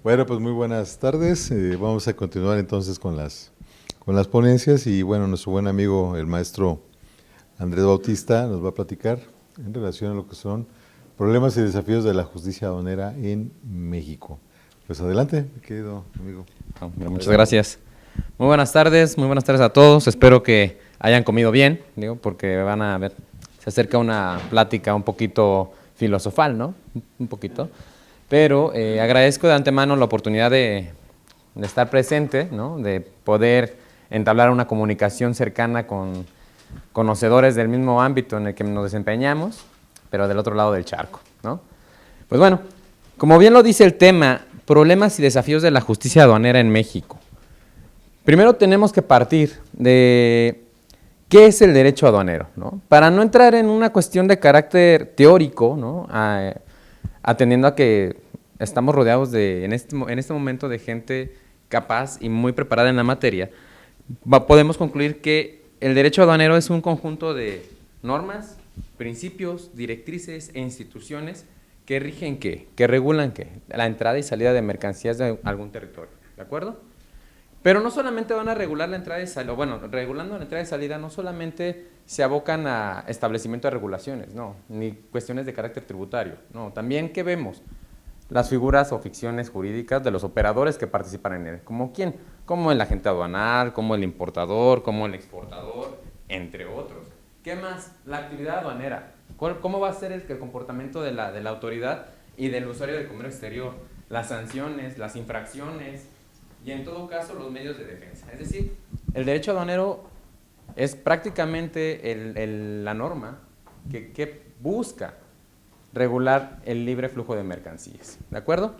Bueno, pues muy buenas tardes. Vamos a continuar entonces con las ponencias y bueno, nuestro buen amigo el maestro Andrés Bautista nos va a platicar en relación a lo que son problemas y desafíos de la justicia aduanera en México. Pues adelante, mi querido amigo. Muchas gracias. Muy buenas tardes a todos. Espero que hayan comido bien, digo, porque van a ver, se acerca una plática un poquito filosofal, ¿no? Un poquito. Pero agradezco de antemano la oportunidad de estar presente, ¿no? De poder entablar una comunicación cercana con conocedores del mismo ámbito en el que nos desempeñamos, pero del otro lado del charco, ¿no? Pues bueno, como bien lo dice el tema, problemas y desafíos de la justicia aduanera en México. Primero tenemos que partir de qué es el derecho aduanero, ¿no? Para no entrar en una cuestión de carácter teórico, ¿no? Atendiendo a que estamos rodeados en este momento de gente capaz y muy preparada en la materia, podemos concluir que el derecho aduanero es un conjunto de normas, principios, directrices e instituciones que rigen qué, que regulan qué, la entrada y salida de mercancías de algún territorio, ¿de acuerdo? Pero no solamente van a regular la entrada y salida, bueno, regulando la entrada y salida no solamente se abocan a establecimiento de regulaciones, no, ni cuestiones de carácter tributario, no, también ¿qué vemos? Las figuras o ficciones jurídicas de los operadores que participan en él, ¿como quién? Como el agente aduanal, como el importador, como el exportador, entre otros. ¿Qué más? La actividad aduanera. ¿Cómo va a ser el comportamiento de la autoridad y del usuario del comercio exterior? Las sanciones, las infracciones y en todo caso los medios de defensa. Es decir, el derecho aduanero es prácticamente la norma que busca regular el libre flujo de mercancías. ¿De acuerdo?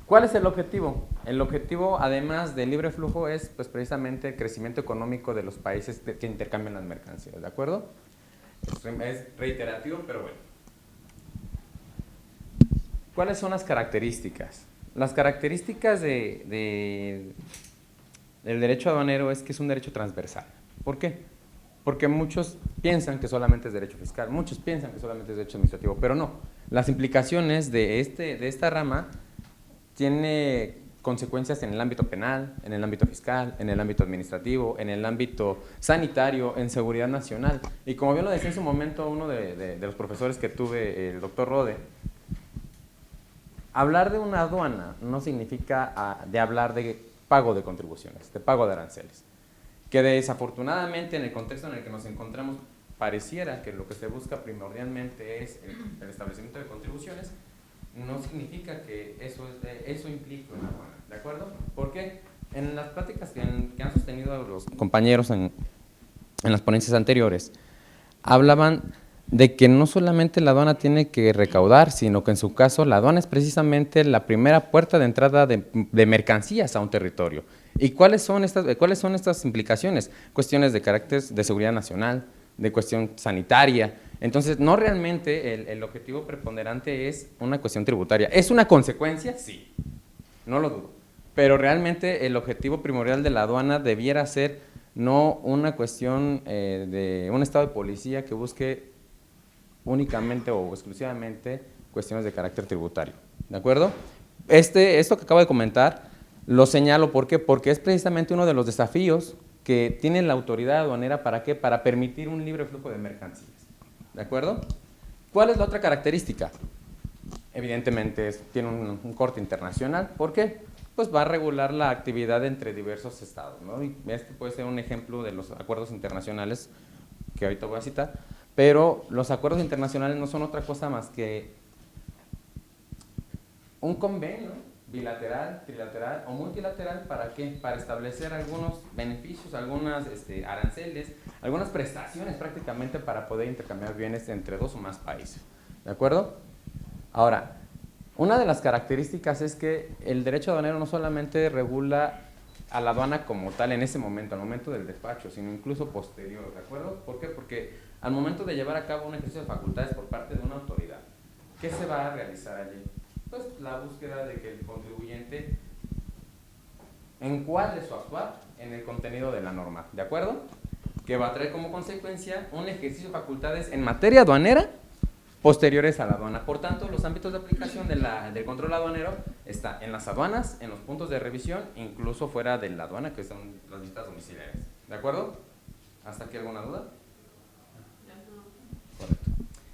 ¿Cuál es el objetivo? El objetivo, además del libre flujo, es pues, precisamente el crecimiento económico de los países que intercambian las mercancías. ¿De acuerdo? Es reiterativo, pero bueno. ¿Cuáles son las características? Las características del derecho aduanero es que es un derecho transversal. ¿Por qué? Porque muchos piensan que solamente es derecho fiscal, muchos piensan que solamente es derecho administrativo, pero no. Las implicaciones de esta rama tiene consecuencias en el ámbito penal, en el ámbito fiscal, en el ámbito administrativo, en el ámbito sanitario, en seguridad nacional. Y como bien lo decía en su momento uno de los profesores que tuve, el doctor Rode, hablar de una aduana no significa de hablar de pago de contribuciones, de pago de aranceles. Que desafortunadamente en el contexto en el que nos encontramos pareciera que lo que se busca primordialmente es el establecimiento de contribuciones, no significa que eso implique una aduana, ¿de acuerdo? Porque en las pláticas que han sostenido los compañeros en las ponencias anteriores, hablaban de que no solamente la aduana tiene que recaudar, sino que en su caso la aduana es precisamente la primera puerta de entrada de mercancías a un territorio. ¿Y cuáles son estas implicaciones? Cuestiones de carácter de seguridad nacional, de cuestión sanitaria. Entonces, no realmente el objetivo preponderante es una cuestión tributaria. ¿Es una consecuencia? Sí, no lo dudo. Pero realmente el objetivo primordial de la aduana debiera ser no una cuestión de un estado de policía que busque únicamente o exclusivamente cuestiones de carácter tributario. ¿De acuerdo? Esto que acabo de comentar lo señalo, ¿por qué? Porque es precisamente uno de los desafíos que tiene la autoridad aduanera, ¿para qué? Para permitir un libre flujo de mercancías. ¿De acuerdo? ¿Cuál es la otra característica? Evidentemente tiene un corte internacional. ¿Por qué? Pues va a regular la actividad entre diversos estados, ¿no? Y este puede ser un ejemplo de los acuerdos internacionales que ahorita voy a citar, pero los acuerdos internacionales no son otra cosa más que un convenio bilateral, trilateral o multilateral, ¿para qué? Para establecer algunos beneficios, algunas aranceles, algunas prestaciones prácticamente para poder intercambiar bienes entre dos o más países. ¿De acuerdo? Ahora, una de las características es que el derecho aduanero no solamente regula a la aduana como tal en ese momento, al momento del despacho, sino incluso posterior, ¿de acuerdo? ¿Por qué? Porque al momento de llevar a cabo un ejercicio de facultades por parte de una autoridad, ¿qué se va a realizar allí? Pues la búsqueda de que el contribuyente encuadre su actuar en el contenido de la norma, ¿de acuerdo? Que va a traer como consecuencia un ejercicio de facultades en materia aduanera posteriores a la aduana. Por tanto, los ámbitos de aplicación del control aduanero está en las aduanas, en los puntos de revisión, incluso fuera de la aduana, que son las visitas domiciliarias. ¿De acuerdo? ¿Hasta aquí alguna duda? Correcto.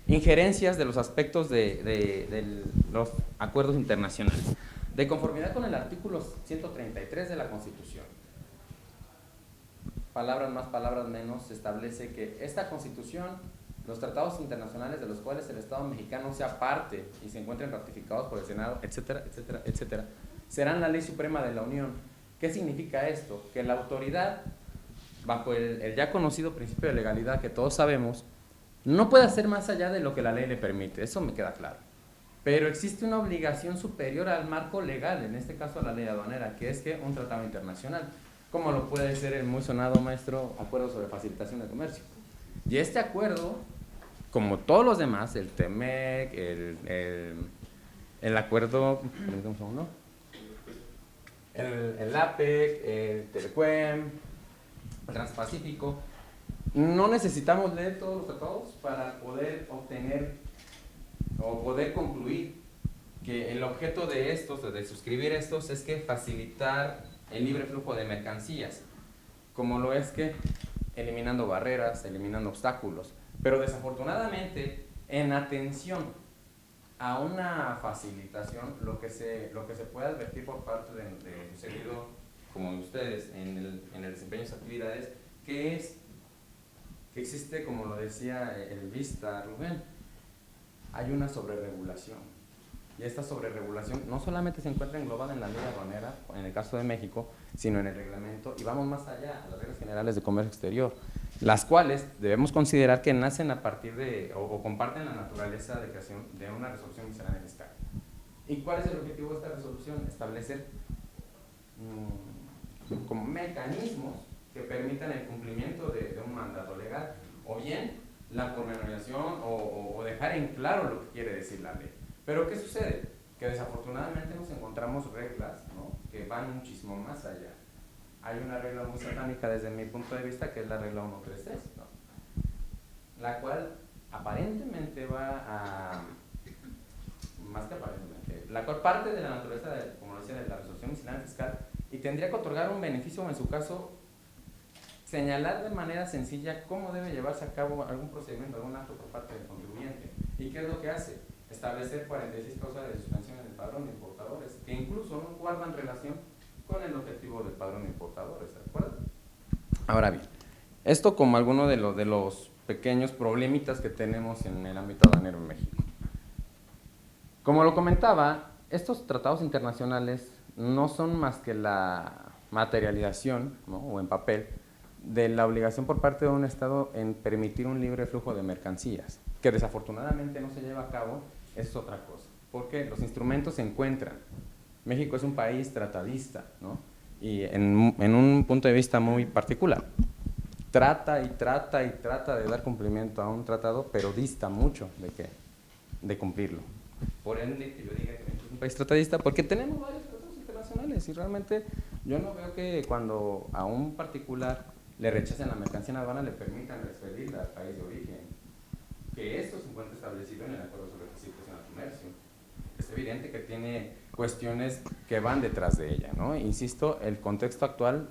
Injerencias de los aspectos de los acuerdos internacionales. De conformidad con el artículo 133 de la Constitución, palabras más, palabras menos, se establece que esta Constitución, los tratados internacionales de los cuales el Estado mexicano sea parte y se encuentren ratificados por el Senado, etcétera, etcétera, etcétera, serán la ley suprema de la Unión. ¿Qué significa esto? Que la autoridad, bajo el ya conocido principio de legalidad que todos sabemos, no puede hacer más allá de lo que la ley le permite, eso me queda claro. Pero existe una obligación superior al marco legal, en este caso a la ley aduanera, que es que un tratado internacional, como lo puede ser el muy sonado, maestro, Acuerdo sobre Facilitación de Comercio. Y este acuerdo, como todos los demás, el TEMEC, el acuerdo, el APEC, el TELECUEM, el Transpacífico, no necesitamos leer todos los tratados para poder obtener o poder concluir que el objeto de estos, de suscribir estos, es que facilitar el libre flujo de mercancías, como lo es que eliminando barreras, eliminando obstáculos. Pero desafortunadamente, en atención a una facilitación, lo que se puede advertir por parte de un servidor como de ustedes en el desempeño de sus actividades, que es que existe, como lo decía el Vista Rubén, hay una sobreregulación. Y esta sobreregulación no solamente se encuentra englobada en la ley aduanera, en el caso de México, sino en el reglamento, y vamos más allá, a las reglas generales de comercio exterior, las cuales debemos considerar que nacen a partir de, o comparten la naturaleza de creación de una resolución miscelánea fiscal. ¿Y cuál es el objetivo de esta resolución? Establecer como mecanismos que permitan el cumplimiento de un mandato legal, o bien la pormenorización o dejar en claro lo que quiere decir la ley. Pero ¿qué sucede? Que desafortunadamente nos encontramos reglas, ¿no?, que van muchísimo más allá. Hay una regla muy satánica desde mi punto de vista, que es la regla 133, ¿no?, la cual aparentemente va a, más que aparentemente, la cual parte de la naturaleza, como decía, de la resolución miscelánea fiscal, y tendría que otorgar un beneficio, o en su caso, señalar de manera sencilla cómo debe llevarse a cabo algún procedimiento, algún acto por parte del contribuyente. ¿Y qué es lo que hace? Establecer 46 causas de suspensión en el padrón de importadores, que incluso no guardan relación con el objetivo del padrón de importadores, ¿de acuerdo? Ahora bien, esto como alguno de los pequeños problemitas que tenemos en el ámbito aduanero en México. Como lo comentaba, estos tratados internacionales no son más que la materialización, ¿no?, o en papel, de la obligación por parte de un Estado en permitir un libre flujo de mercancías, que desafortunadamente no se lleva a cabo. Es otra cosa, porque los instrumentos se encuentran. México es un país tratadista, ¿no?, y en un punto de vista muy particular. Trata y trata y trata de dar cumplimiento a un tratado, pero dista mucho de cumplirlo. Por ende, que yo diga que México es un país tratadista, porque tenemos varios tratados internacionales y realmente yo no veo que cuando a un particular le rechacen la mercancía en aduana le permitan expedirla al país de origen. Que esto se encuentra establecido en el Acuerdo sobre Facilitación al Comercio. Es evidente que tiene cuestiones que van detrás de ella, ¿no? Insisto, el contexto actual,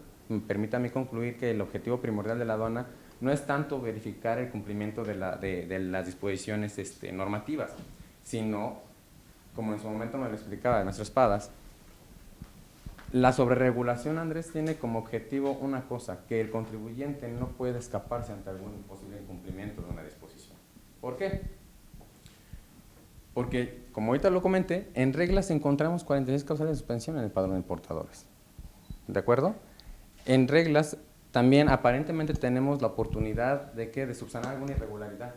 permítame concluir que el objetivo primordial de la aduana no es tanto verificar el cumplimiento de las disposiciones normativas, sino, como en su momento me lo explicaba el maestro Espadas, la sobreregulación, Andrés, tiene como objetivo una cosa, que el contribuyente no puede escaparse ante algún posible incumplimiento de una disposición. ¿Por qué? Porque, como ahorita lo comenté, en reglas encontramos 46 causales de suspensión en el padrón de importadores. ¿De acuerdo? En reglas también aparentemente tenemos la oportunidad de subsanar alguna irregularidad,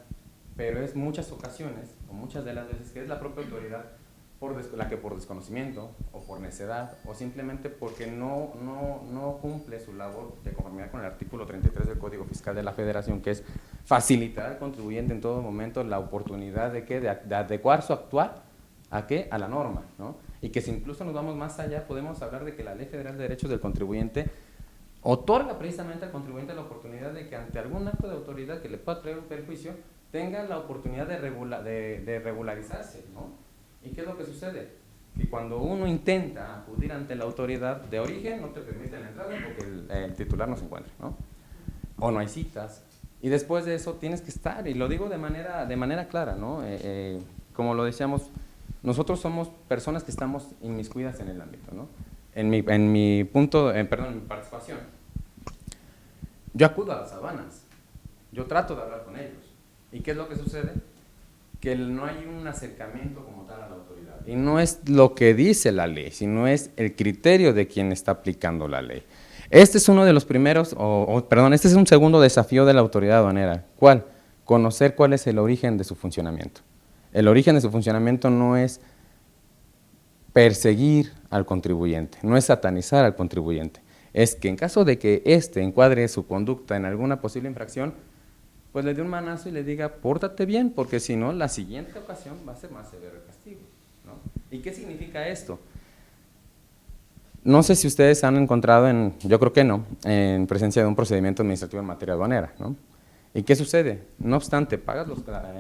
pero es muchas ocasiones, o muchas de las veces, que es la propia autoridad la que por desconocimiento o por necedad o simplemente porque no cumple su labor de conformidad con el artículo 33 del Código Fiscal de la Federación, que es facilitar al contribuyente en todo momento la oportunidad de adecuar su actuar a la norma, ¿no? Y que si incluso nos vamos más allá, podemos hablar de que la Ley Federal de Derechos del Contribuyente otorga precisamente al contribuyente la oportunidad de que ante algún acto de autoridad que le pueda traer un perjuicio, tenga la oportunidad de regularizarse, ¿no? ¿Y qué es lo que sucede? Que cuando uno intenta acudir ante la autoridad de origen, no te permiten entrar porque el titular no se encuentra, ¿no? O no hay citas. Y después de eso tienes que estar, y lo digo de manera clara, ¿no? Como lo decíamos, nosotros somos personas que estamos inmiscuidas en el ámbito, ¿no? En mi participación, yo acudo a las aduanas, yo trato de hablar con ellos. ¿Y qué es lo que sucede? Que no hay un acercamiento como tal a la autoridad. Y no es lo que dice la ley, sino es el criterio de quien está aplicando la ley. Este es uno de los primeros, este es un segundo desafío de la autoridad aduanera. ¿Cuál? Conocer cuál es el origen de su funcionamiento. El origen de su funcionamiento no es perseguir al contribuyente, no es satanizar al contribuyente. Es que en caso de que éste encuadre su conducta en alguna posible infracción, pues le dé un manazo y le diga, pórtate bien, porque si no, la siguiente ocasión va a ser más severo el castigo, ¿no? ¿Y qué significa esto? No sé si ustedes han encontrado, yo creo que no, en presencia de un procedimiento administrativo en materia aduanera, ¿no? ¿Y qué sucede? No obstante, pagas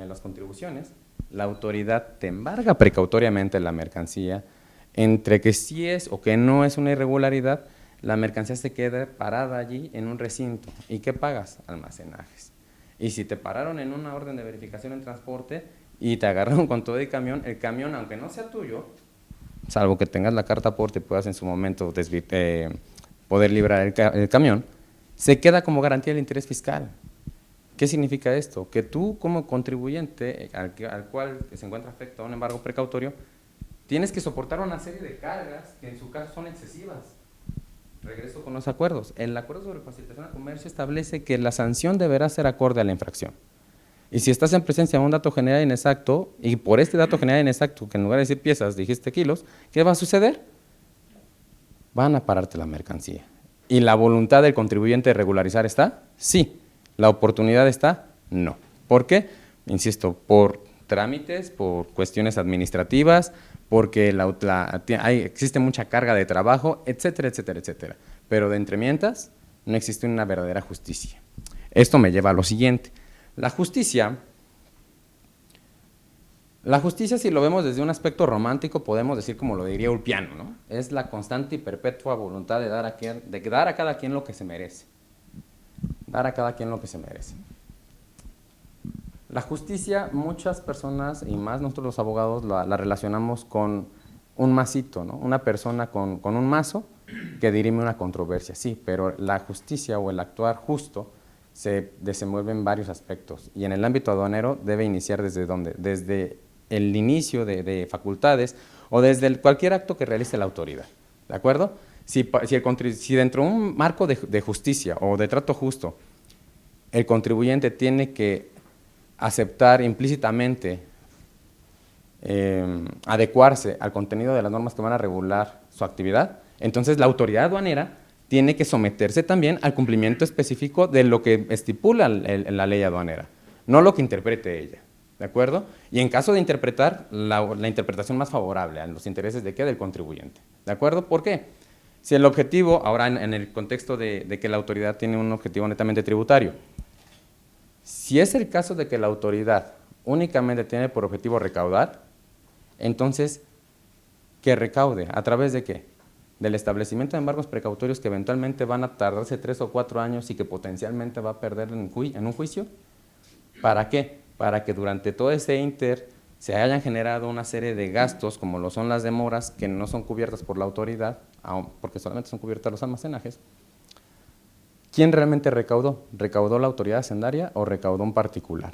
las contribuciones, la autoridad te embarga precautoriamente la mercancía, entre que sí es o que no es una irregularidad, la mercancía se queda parada allí en un recinto. ¿Y qué pagas? Almacenajes. Y si te pararon en una orden de verificación en transporte y te agarraron con todo el camión, aunque no sea tuyo, salvo que tengas la carta aporte y puedas en su momento poder librar el camión, se queda como garantía del interés fiscal. ¿Qué significa esto? Que tú como contribuyente al cual se encuentra afecto a un embargo precautorio, tienes que soportar una serie de cargas que en su caso son excesivas. Regreso con los acuerdos. El acuerdo sobre facilitación al comercio establece que la sanción deberá ser acorde a la infracción. Y si estás en presencia de un dato general inexacto, y por este dato general inexacto, que en lugar de decir piezas dijiste kilos, ¿qué va a suceder? Van a pararte la mercancía. ¿Y la voluntad del contribuyente de regularizar está? Sí. ¿La oportunidad está? No. ¿Por qué? Insisto, por trámites, por cuestiones administrativas, porque existe mucha carga de trabajo, etcétera, etcétera, etcétera. Pero de entre mientras, no existe una verdadera justicia. Esto me lleva a lo siguiente. La justicia, si lo vemos desde un aspecto romántico, podemos decir como lo diría Ulpiano, ¿no? Es la constante y perpetua voluntad de dar a cada quien lo que se merece. Dar a cada quien lo que se merece. La justicia, muchas personas, y más nosotros los abogados, la relacionamos con un masito, ¿no? Una persona con un mazo que dirime una controversia, sí, pero la justicia o el actuar justo se desenvuelve en varios aspectos, y en el ámbito aduanero debe iniciar ¿desde dónde? Desde el inicio de facultades o desde cualquier acto que realice la autoridad, ¿de acuerdo? Si dentro de un marco de justicia o de trato justo, el contribuyente tiene que aceptar implícitamente, adecuarse al contenido de las normas que van a regular su actividad, entonces la autoridad aduanera tiene que someterse también al cumplimiento específico de lo que estipula la ley aduanera, no lo que interprete ella, ¿de acuerdo? Y en caso de interpretar, la interpretación más favorable a los intereses de ¿qué? Del contribuyente, ¿de acuerdo? ¿Por qué? Si el objetivo, ahora en el contexto de que la autoridad tiene un objetivo netamente tributario, si es el caso de que la autoridad únicamente tiene por objetivo recaudar, entonces, ¿que recaude? ¿A través de qué? Del establecimiento de embargos precautorios que eventualmente van a tardarse 3 o 4 años y que potencialmente va a perder en un juicio. ¿Para qué? Para que durante todo ese inter se hayan generado una serie de gastos, como lo son las demoras, que no son cubiertas por la autoridad, porque solamente son cubiertas los almacenajes. ¿Quién realmente recaudó? ¿Recaudó la autoridad hacendaria o recaudó un particular?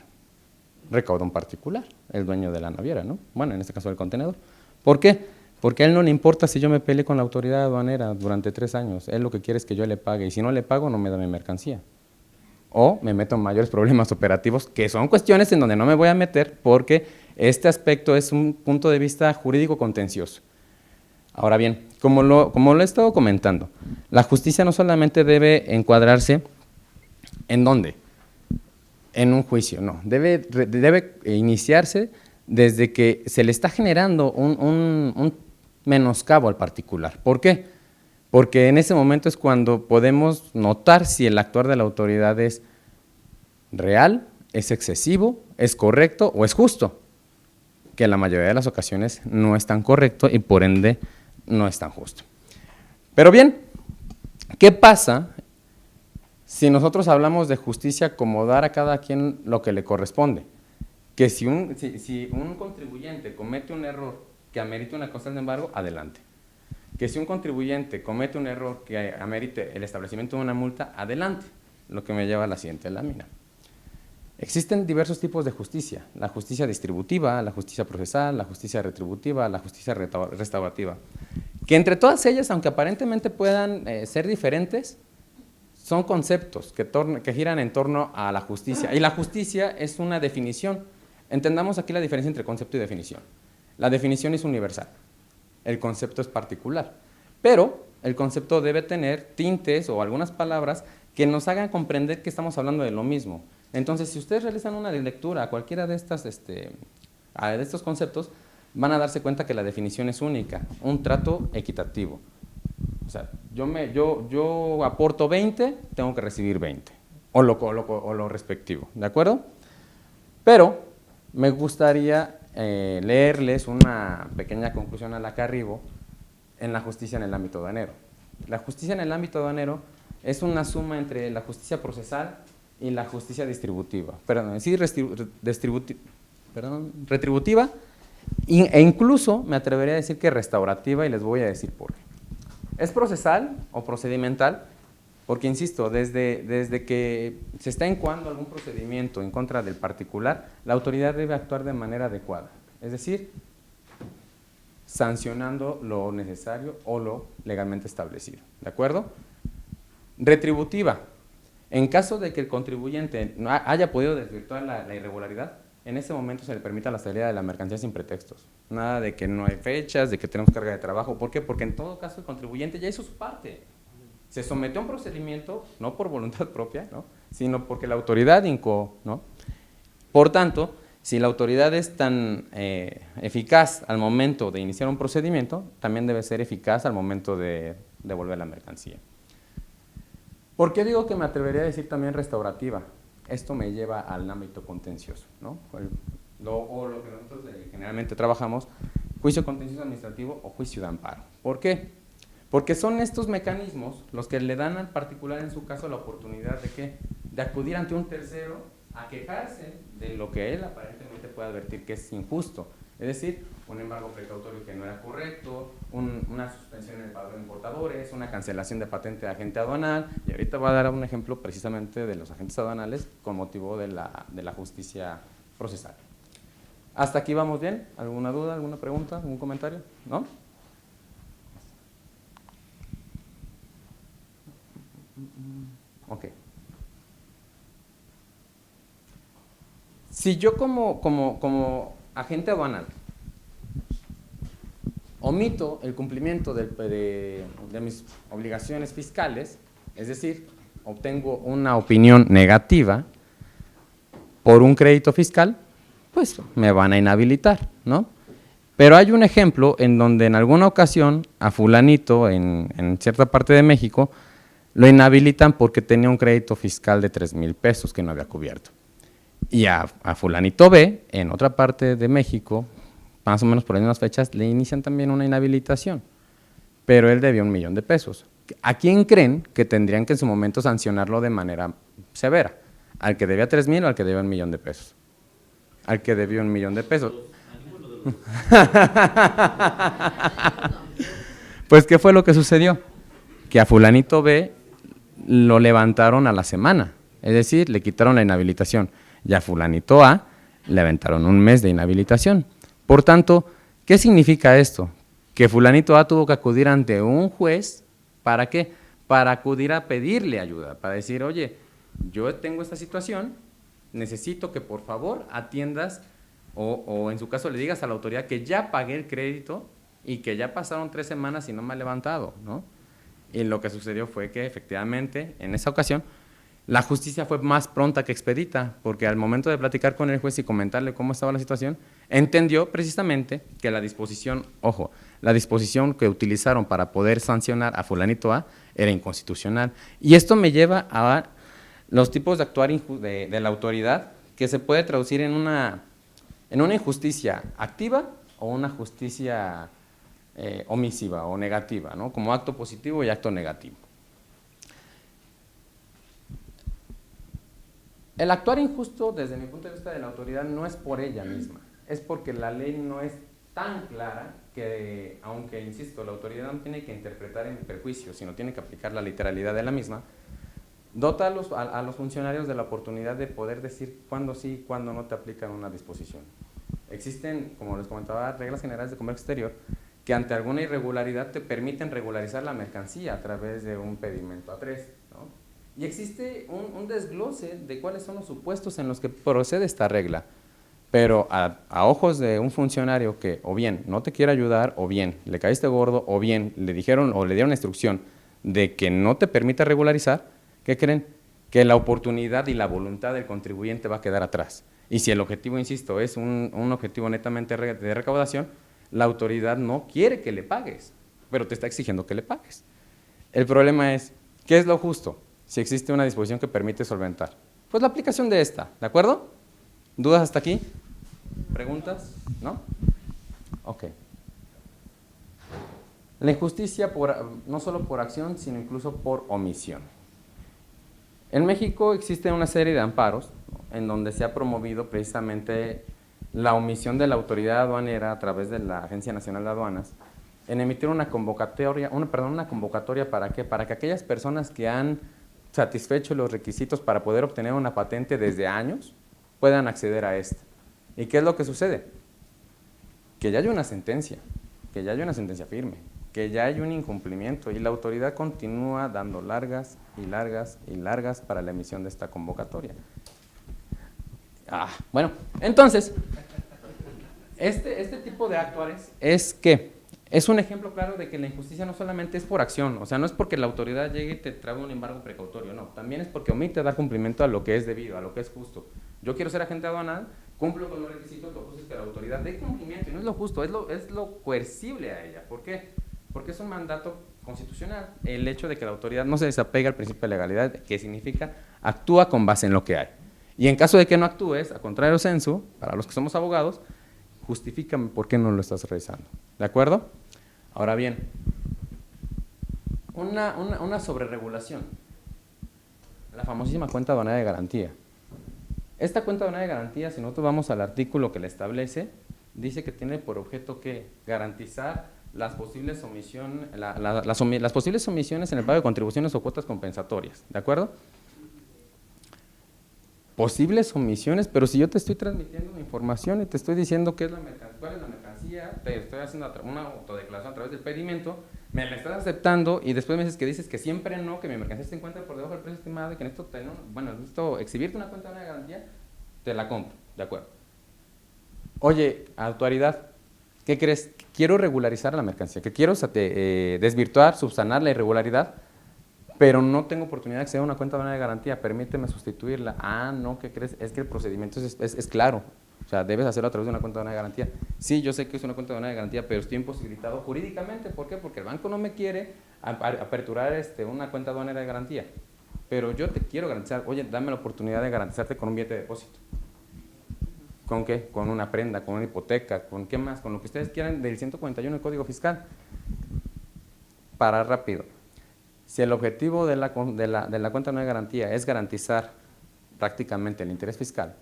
Recaudó un particular, el dueño de la naviera, ¿no? Bueno, en este caso del contenedor. ¿Por qué? Porque a él no le importa si yo me peleé con la autoridad aduanera durante 3 años. Él lo que quiere es que yo le pague, y si no le pago, no me da mi mercancía. O me meto en mayores problemas operativos, que son cuestiones en donde no me voy a meter, porque este aspecto es un punto de vista jurídico contencioso. Ahora bien, como lo he estado comentando, la justicia no solamente debe encuadrarse ¿en dónde? En un juicio, no. Debe iniciarse desde que se le está generando un menoscabo al particular. ¿Por qué? Porque en ese momento es cuando podemos notar si el actuar de la autoridad es real, es excesivo, es correcto o es justo, que en la mayoría de las ocasiones no es tan correcto y por ende no es tan justo. Pero bien, ¿qué pasa si nosotros hablamos de justicia como dar a cada quien lo que le corresponde? Que si un contribuyente comete un error que amerite una constancia de embargo, adelante. Que si un contribuyente comete un error que amerite el establecimiento de una multa, adelante. Lo que me lleva a la siguiente lámina. Existen diversos tipos de justicia: la justicia distributiva, la justicia procesal, la justicia retributiva, la justicia restaurativa, que entre todas ellas, aunque aparentemente puedan ser diferentes, son conceptos que giran en torno a la justicia, y la justicia es una definición. Entendamos aquí la diferencia entre concepto y definición. La definición es universal, el concepto es particular, pero el concepto debe tener tintes o algunas palabras que nos hagan comprender que estamos hablando de lo mismo. Entonces, si ustedes realizan una lectura a cualquiera de estos conceptos, van a darse cuenta que la definición es única, un trato equitativo. O sea, yo aporto 20, tengo que recibir 20, o lo respectivo, ¿de acuerdo? Pero me gustaría leerles una pequeña conclusión a la que arribo en la justicia en el ámbito aduanero. La justicia en el ámbito aduanero es una suma entre la justicia procesal y la justicia distributiva, retributiva, e incluso me atrevería a decir que restaurativa, y les voy a decir por qué. Es procesal o procedimental porque, insisto, desde que se está incoando algún procedimiento en contra del particular, la autoridad debe actuar de manera adecuada, es decir, sancionando lo necesario o lo legalmente establecido, ¿de acuerdo? Retributiva: en caso de que el contribuyente no haya podido desvirtuar la irregularidad, en ese momento se le permite la salida de la mercancía sin pretextos. Nada de que no hay fechas, de que tenemos carga de trabajo. ¿Por qué? Porque en todo caso el contribuyente ya hizo su parte. Se sometió a un procedimiento, no por voluntad propia, ¿no?, sino porque la autoridad incoó, ¿no? Por tanto, si la autoridad es tan eficaz al momento de iniciar un procedimiento, también debe ser eficaz al momento de devolver la mercancía. ¿Por qué digo que me atrevería a decir también restaurativa? Esto me lleva al ámbito contencioso, ¿no? O lo que nosotros generalmente trabajamos, juicio contencioso administrativo o juicio de amparo. ¿Por qué? Porque son estos mecanismos los que le dan al particular, en su caso, la oportunidad de ¿qué? De acudir ante un tercero a quejarse de lo que él aparentemente puede advertir que es injusto. Es decir, un embargo precautorio que no era correcto, una suspensión en el pago de importadores, una cancelación de patente de agente aduanal, y ahorita voy a dar un ejemplo precisamente de los agentes aduanales con motivo de la justicia procesal. ¿Hasta aquí vamos bien? ¿Alguna duda, alguna pregunta, algún comentario? ¿No? Ok. Si yo como agente aduanal omito el cumplimiento de mis obligaciones fiscales, es decir, obtengo una opinión negativa por un crédito fiscal, pues me van a inhabilitar, ¿no? Pero hay un ejemplo en donde en alguna ocasión a fulanito en cierta parte de México lo inhabilitan porque tenía un crédito fiscal de 3,000 pesos que no había cubierto. Y a fulanito B, en otra parte de México, más o menos por las mismas fechas, le inician también una inhabilitación, pero él debía 1,000,000 de pesos. ¿A quién creen que tendrían que en su momento sancionarlo de manera severa? ¿Al que debía 3,000 o al que debía 1,000,000 de pesos? Al que debía 1,000,000 de pesos. Pues, ¿qué fue lo que sucedió? Que a fulanito B lo levantaron a la semana, es decir, le quitaron la inhabilitación, y a fulanito A le aventaron 1 mes de inhabilitación. Por tanto, ¿qué significa esto? Que fulanito A tuvo que acudir ante un juez, ¿para qué? Para acudir a pedirle ayuda, para decir, oye, yo tengo esta situación, necesito que por favor atiendas, o en su caso le digas a la autoridad que ya pagué el crédito y que ya pasaron 3 semanas y no me ha levantado, ¿no? Y lo que sucedió fue que efectivamente, en esa ocasión, la justicia fue más pronta que expedita, porque al momento de platicar con el juez y comentarle cómo estaba la situación, entendió precisamente que la disposición, ojo, la disposición que utilizaron para poder sancionar a fulanito A era inconstitucional. Y esto me lleva a los tipos de actuar de la autoridad que se puede traducir en una injusticia activa o una justicia omisiva o negativa, ¿no? Como acto positivo y acto negativo. El actuar injusto, desde mi punto de vista de la autoridad, no es por ella misma, es porque la ley no es tan clara que, aunque, insisto, la autoridad no tiene que interpretar en perjuicio, sino tiene que aplicar la literalidad de la misma, dota a los funcionarios de la oportunidad de poder decir cuándo sí y cuándo no te aplican una disposición. Existen, como les comentaba, reglas generales de comercio exterior que ante alguna irregularidad te permiten regularizar la mercancía a través de un pedimento A3, ¿no? Y existe un desglose de cuáles son los supuestos en los que procede esta regla. Pero a ojos de un funcionario que o bien no te quiere ayudar, o bien le caíste gordo, o bien le dijeron o le dieron la instrucción de que no te permita regularizar, ¿qué creen? Que la oportunidad y la voluntad del contribuyente va a quedar atrás. Y si el objetivo, insisto, es un objetivo netamente de recaudación, la autoridad no quiere que le pagues, pero te está exigiendo que le pagues. El problema es, ¿qué es lo justo? Si existe una disposición que permite solventar. Pues la aplicación de esta, ¿de acuerdo? ¿Dudas hasta aquí? ¿Preguntas? ¿No? Ok. La injusticia no solo por acción, sino incluso por omisión. En México existe una serie de amparos, ¿no?, en donde se ha promovido precisamente la omisión de la autoridad aduanera a través de la Agencia Nacional de Aduanas en emitir una convocatoria, ¿para qué? Para que aquellas personas que han satisfecho los requisitos para poder obtener una patente desde años puedan acceder a esta. ¿Y qué es lo que sucede? Que ya hay una sentencia, firme, que ya hay un incumplimiento y la autoridad continúa dando largas y largas y largas para la emisión de esta convocatoria. Bueno, entonces, este tipo de actuares es un ejemplo claro de que la injusticia no solamente es por acción, o sea, no es porque la autoridad llegue y te trae un embargo precautorio, no, también es porque omite dar cumplimiento a lo que es debido, a lo que es justo. Yo quiero ser agente aduanal, cumplo con los requisitos, lo justo es que la autoridad dé cumplimiento, y no es lo justo, es lo coercible a ella. ¿Por qué? Porque es un mandato constitucional, el hecho de que la autoridad no se desapega al principio de legalidad, que significa actúa con base en lo que hay. Y en caso de que no actúes, a contrario censo, para los que somos abogados, justifícame por qué no lo estás realizando. ¿De acuerdo? Ahora bien, una sobreregulación. La famosísima cuenta aduanera de garantía. Esta cuenta aduanera de garantía, si nosotros vamos al artículo que la establece, dice que tiene por objeto que garantizar las posibles omisiones, las posibles omisiones en el pago de contribuciones o cuotas compensatorias. ¿De acuerdo? Posibles omisiones, pero si yo te estoy transmitiendo una información y te estoy diciendo qué es cuál es la mercancía, te estoy haciendo una autodeclaración a través del pedimento, me la estás aceptando y después me dices que siempre no, que mi mercancía se encuentra por debajo del precio estimado y que necesito exhibirte una cuenta de garantía, te la compro, ¿de acuerdo? Oye, autoridad, ¿qué crees? Quiero regularizar la mercancía, que quiero desvirtuar, subsanar la irregularidad, pero no tengo oportunidad de acceder a una cuenta aduanera de garantía, permíteme sustituirla. No, ¿qué crees? Es que el procedimiento es claro, o sea, debes hacerlo a través de una cuenta aduanera de garantía. Sí, yo sé que es una cuenta aduanera de garantía, pero estoy imposibilitado jurídicamente. ¿Por qué? Porque el banco no me quiere aperturar una cuenta aduanera de garantía, pero yo te quiero garantizar. Oye, dame la oportunidad de garantizarte con un billete de depósito. ¿Con qué? Con una prenda, con una hipoteca, ¿con qué más? Con lo que ustedes quieran del 141 del Código Fiscal. Para rápido. Si el objetivo de la cuenta no de garantía es garantizar prácticamente el interés fiscal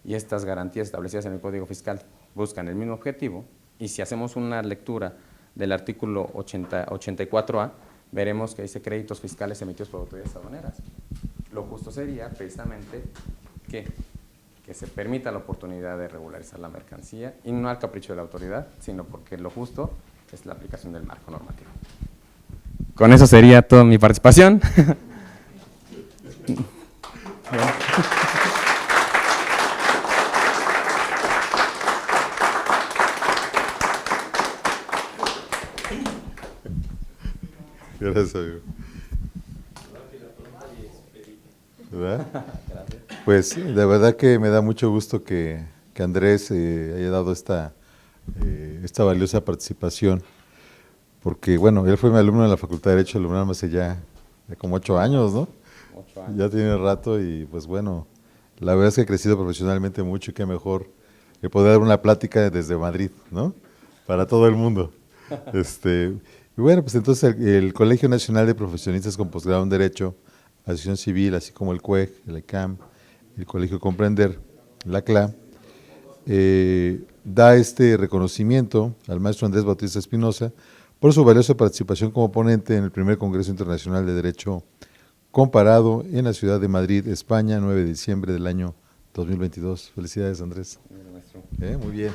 y estas garantías establecidas en el Código Fiscal buscan el mismo objetivo, y si hacemos una lectura del artículo 84A, veremos que dice créditos fiscales emitidos por autoridades aduaneras. Lo justo sería precisamente que se permita la oportunidad de regularizar la mercancía y no al capricho de la autoridad, sino porque lo justo es la aplicación del marco normativo. Con eso sería toda mi participación. Gracias, amigo. ¿Verdad? Pues la verdad que me da mucho gusto que Andrés haya dado esta valiosa participación, porque bueno, él fue mi alumno en la Facultad de Derecho, alumno hace ya como 8 años, ¿no? 8 años. Ya tiene rato y pues bueno, La verdad es que he crecido profesionalmente mucho y qué mejor que poder dar una plática desde Madrid, ¿no? Para todo el mundo. Y bueno, pues entonces el Colegio Nacional de Profesionistas con Posgrado en Derecho, Asociación Civil, así como el CUEG, el ECAM, el Colegio Comprender, la CLA, da este reconocimiento al maestro Andrés Bautista Espinosa por su valiosa participación como ponente en el primer Congreso Internacional de Derecho Comparado en la ciudad de Madrid, España, 9 de diciembre del año 2022. Felicidades, Andrés. Muy bien.